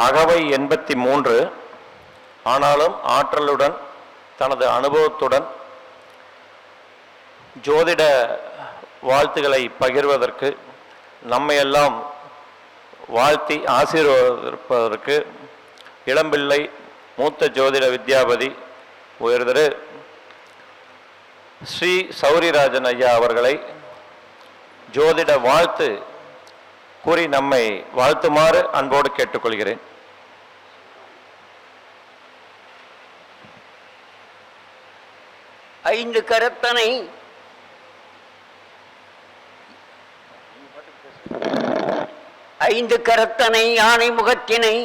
அகவை 83. ஆனாலும் ஆற்றலுடன் தனது அனுபவத்துடன் ஜோதிட வாழ்த்துக்களை பகிர்வதற்கு நம்மையெல்லாம் வாழ்த்தி ஆசீர்வதிப்பதற்கு இளம்பிள்ளை மூத்த ஜோதிட வித்யாபதி உயர்திரு ஸ்ரீ சௌரிராஜன் ஐயா அவர்களை ஜோதிட வாழ்த்து கூறி நம்மை வாழ்த்துமாறு அன்போடு கேட்டுக்கொள்கிறேன். ஐந்து கரத்தனை யானை முகத்தினை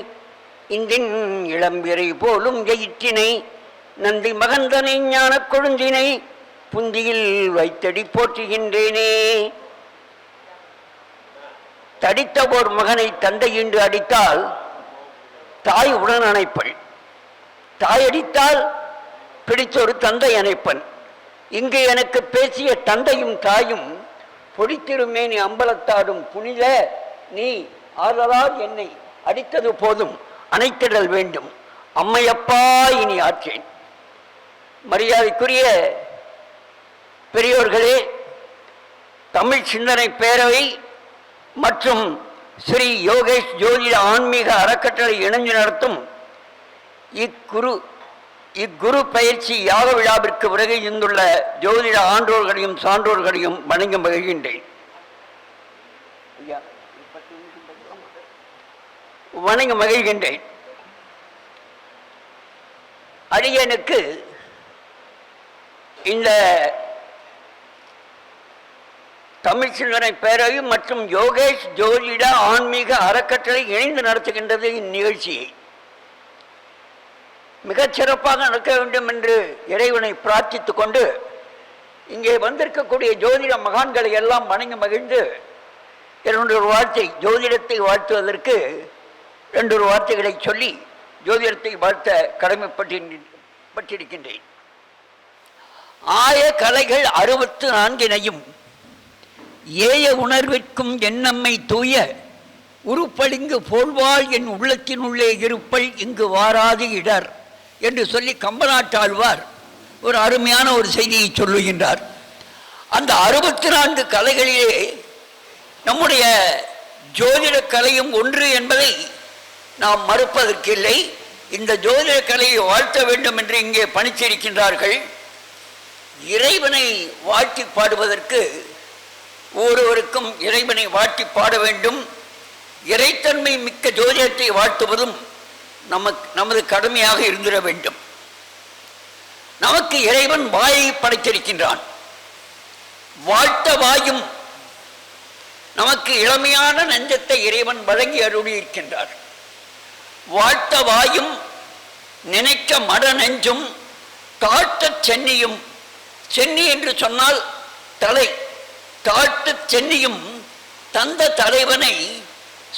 இந்தின் இளம்பிறை போலும் எயிற்றினை நந்தி மகந்தனை ஞான கொழுந்தினை புந்தியில் வைத்தடி போற்றுகின்றேனே. தடித்த ஓர் மகனை தந்தை என்று அடித்தால் தாய் உடன் அணைப்பள், தாய் அடித்தால் பிடித்தொரு தந்தை அணைப்பன். இங்கு எனக்கு பேசிய தந்தையும் தாயும் பொடித்திருமேனி அம்பலத்தாடும் புனித நீ ஆதலால் என்னை அடித்தது போதும் அணைத்திடல் வேண்டும். அம்மையப்பா இனி ஆற்றேன். மரியாதைக்குரிய பெரியோர்களே, தமிழ் சிந்தனை பேரவை மற்றும் ஸ்ரீ யோகேஷ் ஜோதிட ஆன்மீக அறக்கட்டளை இணைந்து நடத்தும் இக்குரு பயிற்சி யாக விழாவிற்கு வருகை இருந்துள்ள ஜோதிட ஆன்றோர்களையும் சான்றோர்களையும் வணங்கி மகிழ்கின்றேன். அடியனுக்கு இந்த தமிழ் சிந்தனை பேரவை மற்றும் யோகேஷ் ஜோதிட ஆன்மீக அறக்கட்டளை இணைந்து நடத்துகின்றது இந்நிகழ்ச்சியை மிகச் சிறப்பாக நடக்க வேண்டும் என்று இறைவனை பிரார்த்தித்துக் கொண்டு இங்கே வந்திருக்கக்கூடிய ஜோதிட மகான்களை எல்லாம் வணங்கி மகிழ்ந்து இரண்டு வார்த்தை ஜோதிடத்தை வாழ்த்துவதற்கு இரண்டு வார்த்தைகளை சொல்லி ஜோதிடத்தை வாழ்த்த கடமைப்பட்டிருக்கின்றேன். ஆய கலைகள் 64 ஏய உணர்விற்கும் என்னம்மை தூய உருப்பளிங்கு போல்வாள் என் உள்ளத்தினுள்ளே இருப்பள் இங்கு வாராது இடர் என்று சொல்லி கம்பநாட்டாழ்வார் ஒரு அருமையான ஒரு செய்தியை சொல்லுகின்றார். அந்த 64 கலைகளிலே நம்முடைய ஜோதிட கலையும் ஒன்று என்பதை நாம் மறுப்பதற்கில்லை. இந்த ஜோதிட கலையை வாழ்த்த வேண்டும் என்று இங்கே பணித்திருக்கின்றார்கள். இறைவனை வாழ்த்தி பாடுவதற்கு ஒருவருக்கும் இறைவனை வாழ்த்தி பாட வேண்டும். இறைத்தன்மை மிக்க ஜோதிடத்தை வாழ்த்துவதும் நமது கடமையாக இருந்திட வேண்டும். நமக்கு இறைவன் வாயை படைத்திருக்கின்றான். வாழ்த்த வாயும் நமக்கு இளமையான நெஞ்சத்தை இறைவன் வழங்கி அருளியிருக்கின்றார். வாழ்த்த வாயும் நினைக்க மட நெஞ்சும் தாட்ட சென்னியும், சென்னி என்று சொன்னால் தலை, தாட்டு சென்னியும் தந்த தலைவனை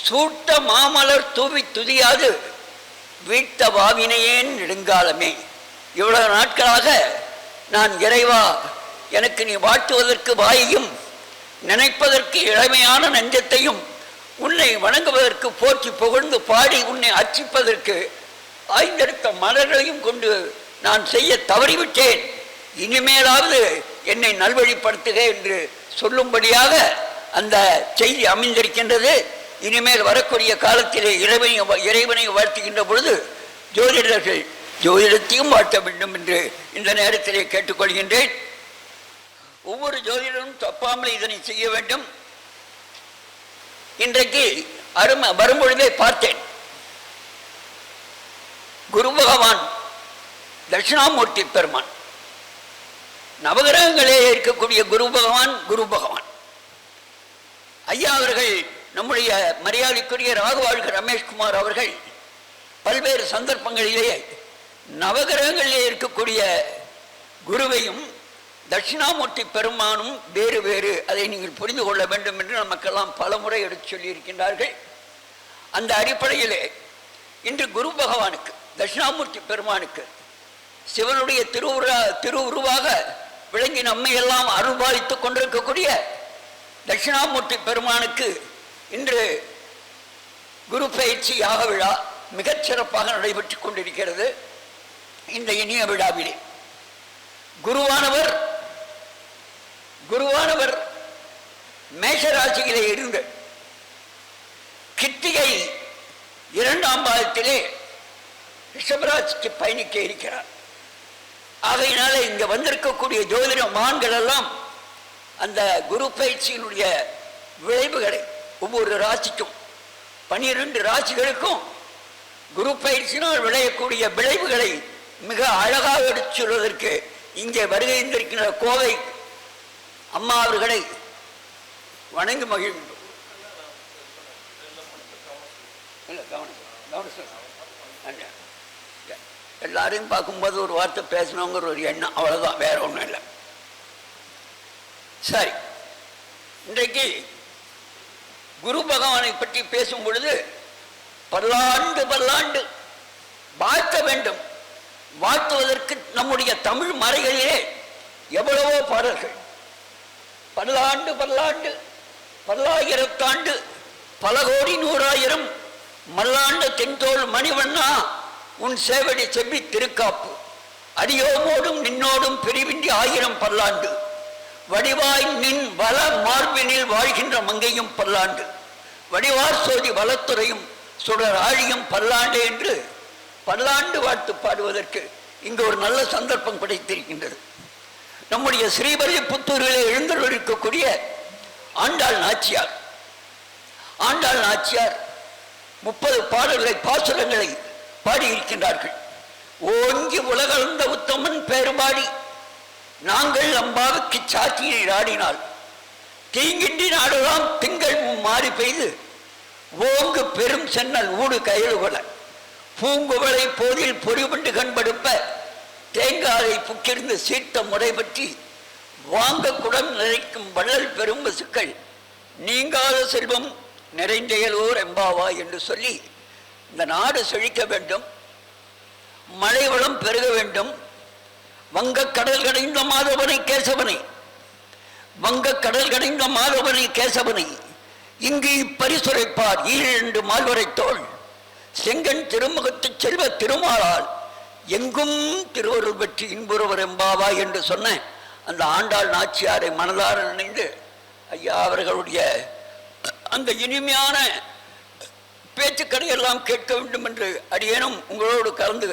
சூட்ட மாமலர் தூவி துதியாது வீட்ட வாவினையேன் நெடுங்காலமே. இவ்வளவு நாட்களாக நான் இறைவா எனக்கு நீ வாழ்த்துவதற்கு வாயையும் நினைப்பதற்கு இளமையான நெஞ்சத்தையும் உன்னை வணங்குவதற்கு போற்றி புகழ்ந்து பாடி உன்னை அர்ச்சிப்பதற்கு ஆய்ந்தெடுத்த மலர்களையும் கொண்டு நான் செய்ய தவறிவிட்டேன். இனிமேலாவது என்னை நல்வழிப்படுத்துக என்று சொல்லும்படியாக அந்த செய்தி அமைந்திருக்கின்றது. இனிமேல் வரக்கூடிய காலத்திலே இறைவனை வாழ்த்துகின்ற பொழுது ஜோதிடர்கள் ஜோதிடத்தையும் வாழ்த்த வேண்டும் என்று இந்த நேரத்திலே கேட்டுக்கொள்கின்றேன். ஒவ்வொரு ஜோதிடரும் தப்பாமல் இதனை செய்ய வேண்டும். இன்றைக்கு வரும்பொழுதே பார்த்தேன், குரு பகவான் தட்சிணாமூர்த்தி பெருமான், நவகிரகங்களே இருக்கக்கூடிய குரு பகவான் ஐயா அவர்கள், நம்முடைய மரியாதைக்குரிய ராகவாழ்க ரமேஷ்குமார் அவர்கள் பல்வேறு சந்தர்ப்பங்களிலேயே நவகிரகங்களிலே இருக்கக்கூடிய குருவையும் தட்சிணாமூர்த்தி பெருமானும் வேறு வேறு, அதை நீங்கள் புரிந்து கொள்ள வேண்டும் என்று நமக்கெல்லாம் பல முறை எடுத்து சொல்லியிருக்கின்றார்கள். அந்த அடிப்படையிலே இன்று குரு பகவானுக்கு, தட்சிணாமூர்த்தி பெருமானுக்கு சிவனுடைய திருவுருவாக விளங்கி நம்மையெல்லாம் அருள்பாலித்துக் கொண்டிருக்கக்கூடிய தட்சிணாமூர்த்தி பெருமானுக்கு இன்று குரு பயிற்சி யாக விழா மிகச் சிறப்பாக நடைபெற்றுக் கொண்டிருக்கிறது. இந்த இனிய விழாவிலே குருவானவர் மேஷராசியிலே இருந்து கிருத்திகை 2ஆம் பாதத்திலே ரிஷபராசிக்கு பயணிக்க இருக்கிறார். ஆகையினால இங்க வந்திருக்கக்கூடிய ஜோதிட மகான்கள் எல்லாம் அந்த குரு பயிற்சியினுடைய விளைவுகளை ஒவ்வொரு ராசிக்கும் 12 ராசிகளுக்கும் குரு பயிற்சியினால் விளையக்கூடிய விளைவுகளை மிக அழகாக எடுத்து சொல்வதற்கு இங்கே வருகை இருந்திருக்கின்ற கோவை அம்மா அவர்களை வணங்கி மகிழ்ந்தோம். எல்லாரையும் பார்க்கும்போது ஒரு வார்த்தை பேசணுங்கிற ஒரு எண்ணம், அவ்வளவுதான், வேற ஒன்றும் இல்லை. சரி, இன்றைக்கு குரு பகவானை பற்றி பேசும் பொழுது பல்லாண்டு வாழ்த்த வேண்டும். வாழ்த்துவதற்கு நம்முடைய தமிழ் மறைகளிலே எவ்வளவோ பாடல்கள், பல்லாண்டு பல்லாயிரத்தாண்டு பல கோடி 100,000 மல்லாண்ட தென்தோள் மணிவண்ணா உன் சேவடி செவ்வி திருக்காப்பு அடியோமோடும் நின்னோடும் பிரிவின்றி 1000 பல்லாண்டு வடிவாய் நின் வள மார்பினில் வாழ்கின்ற மங்கையும் பல்லாண்டு வடிவார் சோதி வளத்துறையும் சுடர் ஆழியும் பல்லாண்டு என்று பல்லாண்டு வாழ்த்து பாடுவதற்கு இங்கு ஒரு நல்ல சந்தர்ப்பம் கிடைத்திருக்கின்றது. நம்முடைய ஸ்ரீபெரும்புத்தூரிலே எழுந்தருளிருக்கக்கூடிய ஆண்டாள் நாச்சியார் 30 பாடல்களை பாசுரங்களை பாடியிருக்கின்றார்கள். ஓங்கி உலகளந்த உத்தமன் பெருபாடி நாங்கள் அம்பாவுக்கு சாத்தியை ஆடினால் தீங்கின்றி நாடெல்லாம் திங்கள் மாறி பெய்து ஓங்கு பெரும் சென்னல் ஊடு கயலுகொல பூங்குவளை போதில் பொறிபண்டு கண்படுப்ப தேங்காயை புக்கிருந்து சீர்த்த முறை பற்றி வாங்க குடம் நிறைக்கும் வள்ளல் பெரும் பசுக்கள் நீங்காத செல்வம் நிறைந்தேலோர் எம்பாவா என்று சொல்லி இந்த நாடு செழிக்க வேண்டும், மழை வளம் பெருக வேண்டும். வங்கக்கடல் கடைந்த மாதவனை கேசவனை இங்கு பரிசுரைப்பார் 2 மால்வரை தோள் செங்கன் திருமுகத்து செல்வ திருமாலால் எங்கும் திருவருள் பெற்று இன்புறவர் எம்பாவா என்று சொன்ன அந்த ஆண்டாள் நாச்சியாரை மனதார நினைந்து ஐயா அவர்களுடைய அந்த இனிமையான பேச்சுக்களை எல்லாம் கேட்க வேண்டும் என்று அடியேனும் உங்களோடு கலந்து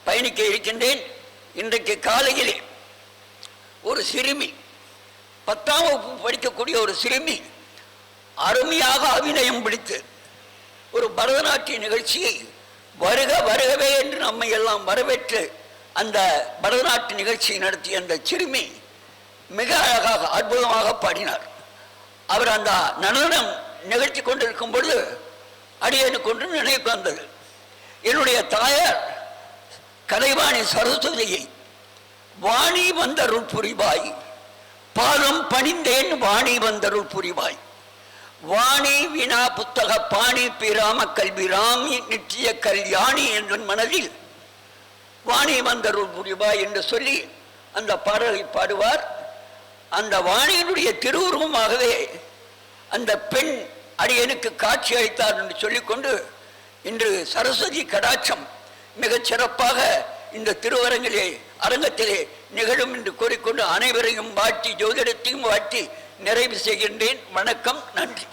பயணிக்க இருக்கின்றேன். இன்றைக்கு காலையிலே ஒரு சிறுமி 10ஆம் வகுப்பு படிக்கக்கூடிய ஒரு சிறுமி அருமையாக அபிநயம் பிடித்து ஒரு பரதநாட்டிய நிகழ்ச்சியை வருகவே என்று நம்மை எல்லாம் வரவேற்று அந்த பரதநாட்டிய நிகழ்ச்சியை நடத்திய அந்த சிறுமி மிக அழகாக அற்புதமாக பாடினார். அவர் அந்த நடனம் நிகழ்த்தி கொண்டிருக்கும் பொழுது அடியேனுக்கு ஒன்று நினைவு வந்தது. என்னுடைய தாயார் கலைவாணி சரஸ்வதியை வாணி வந்தருள் புரிவாய் பாதம் பணிந்தேன் வாணி வந்தருள் புரிவாய் வாணி வினா புத்தக பாணி பிராம கல்வி ராமி நிச்சய கல்யாணி என்ற மனதில் வாணி வந்தருள் புரிவாய் என்று சொல்லி அந்த பாடலை பாடுவார். அந்த வாணியினுடைய திருவுருவமாகவே அந்த பெண் அடியனுக்கு காட்சி அளித்தார் என்று சொல்லிக்கொண்டு இன்று சரஸ்வதி கடாட்சம் மிகச் சிறப்பாக இந்த அரங்கத்திலே நிகழும் என்று கூறிக்கொண்டு அனைவரையும் வாழ்த்தி ஜோதிடத்தையும் வாழ்த்தி நிறைவு செய்கின்றேன். வணக்கம், நன்றி.